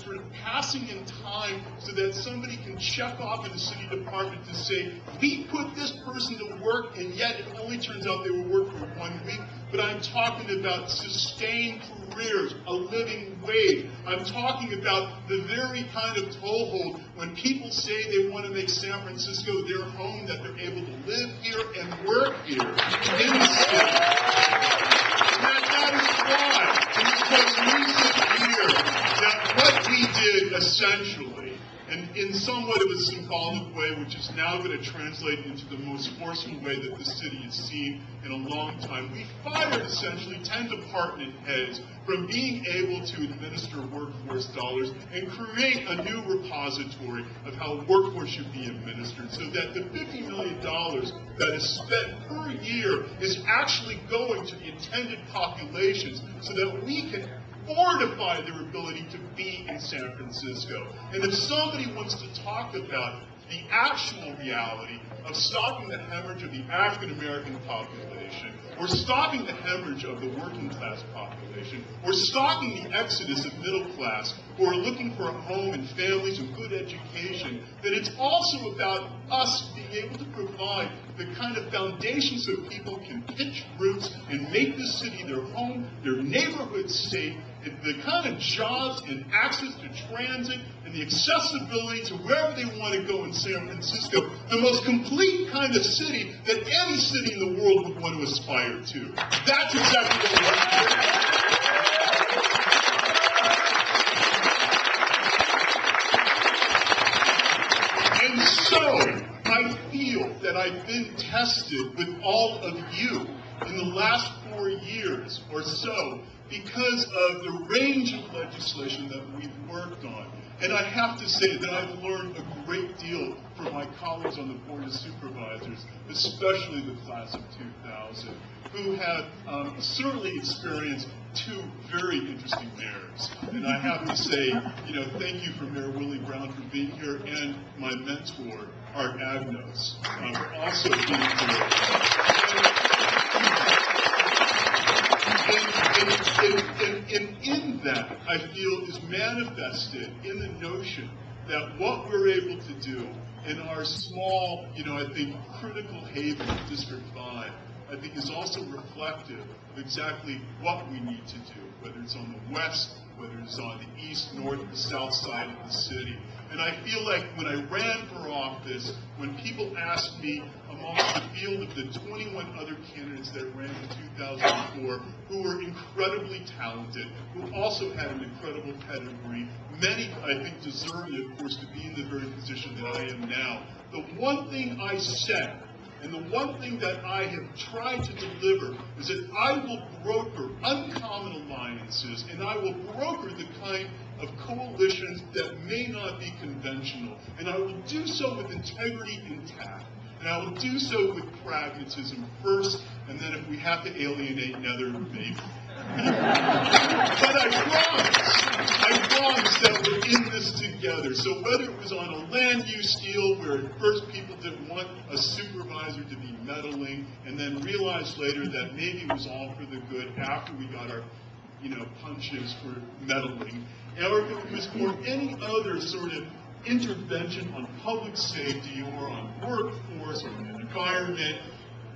sort of passing in time so that somebody can check off in the city department to say, we put this person to work, and yet it only turns out they were working for 1 week. But I'm talking about sustained careers, a living wage. I'm talking about the very kind of toehold when people say they want to make San Francisco their home, that they're able to live here and work here in the city. That is why, because we sit here, that what we did essentially, and in somewhat of a symbolic way, which is now going to translate into the most forceful way that the city has seen in a long time, we fired essentially 10 department heads from being able to administer workforce dollars and create a new repository of how workforce should be administered, so that the $50 million that is spent per year is actually going to the intended populations so that we can fortify their ability to be in San Francisco. And if somebody wants to talk about the actual reality of stopping the hemorrhage of the African American population, or stopping the hemorrhage of the working class population, or stopping the exodus of middle class who are looking for a home and families and good education, then it's also about us being able to provide the kind of foundation so people can pitch roots and make the city their home, their neighborhood state, and the kind of jobs and access to transit and the accessibility to wherever they want to go in San Francisco, the most complete kind of city that any city in the world would want to aspire to. That's exactly what we're doing. And so, I feel that I've been tested with all of you in the last 4 years or so because of the range of legislation that we've worked on. And I have to say that I've learned a great deal from my colleagues on the Board of Supervisors, especially the class of 2000, who have certainly experienced 2 very interesting mayors. And I have to say, thank you for Mayor Willie Brown for being here, and my mentor, Art Agnos, for also being here. And in that, I feel, is manifested in the notion that what we're able to do in our small, I think, critical haven of District 5, I think is also reflective of exactly what we need to do, whether it's on the west, whether it's on the east, north, or south side of the city. And I feel like when I ran for office, when people asked me amongst the field of the 21 other candidates that ran in 2004, who were incredibly talented, who also had an incredible pedigree, many, I think, deserving, of course, to be in the very position that I am now, the one thing I said, and the one thing that I have tried to deliver, is that I will broker uncommon alliances, and I will broker the kind of coalitions that may not be conventional. And I will do so with integrity intact. And I will do so with pragmatism first, and then if we have to alienate another, maybe. But I promise that we're in this together. So whether it was on a land use deal where at first people didn't want a supervisor to be meddling, and then realized later that maybe it was all for the good after we got our punches for meddling, or if it was for any other sort of intervention on public safety or on workforce or on environment,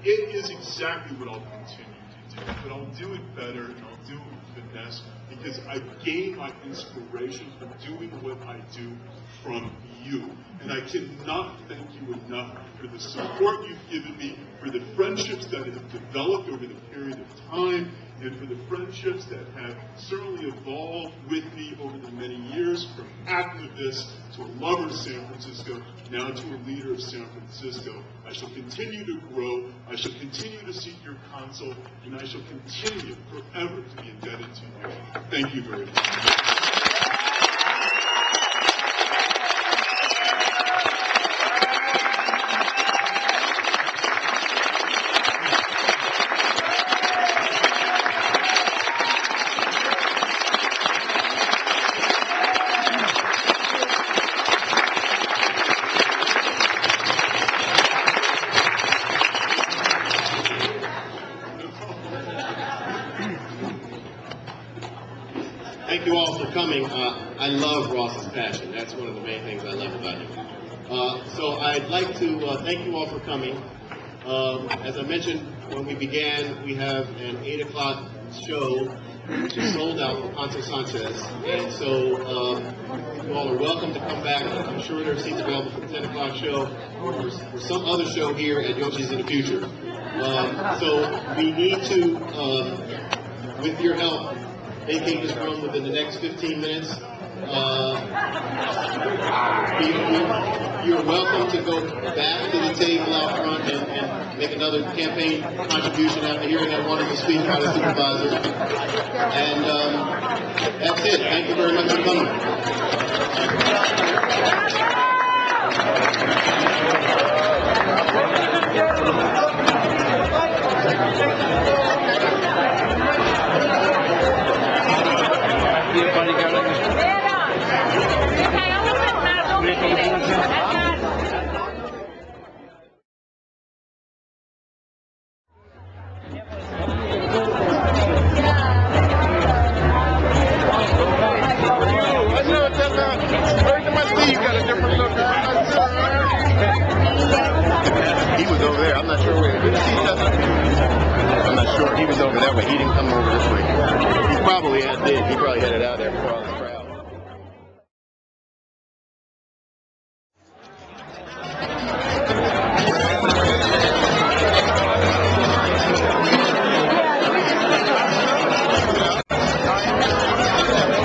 it is exactly what I'll continue to do. But I'll do it better, and I'll do it with finesse, because I gain my inspiration from doing what I do from you. And I cannot thank you enough for the support you've given me, for the friendships that have developed over the period of time, and for the friendships that have certainly evolved with me over the many years, from activist to a lover of San Francisco, now to a leader of San Francisco. I shall continue to grow, I shall continue to seek your counsel, and I shall continue forever to be indebted to you. Thank you very much. Thank you all for coming. I love Ross's passion. That's one of the main things I love about him. So I'd like to thank you all for coming. As I mentioned when we began, we have an 8 o'clock show, which is sold out for Ponce Sanchez. And so you all are welcome to come back. I'm sure there are seats available for the 10 o'clock show or for some other show here at Yoshi's in the future. So we need to, with your help, vacate this room within the next 15 minutes. You're welcome to go back to the table out front and make another campaign contribution after hearing that wonderful speech by the supervisor. And that's it. Thank you very much for coming. He was over there. I'm not sure where. Did you see each other? I'm not sure. He was over that way. He didn't come over this way. He probably did. He probably headed out there before all the crowd.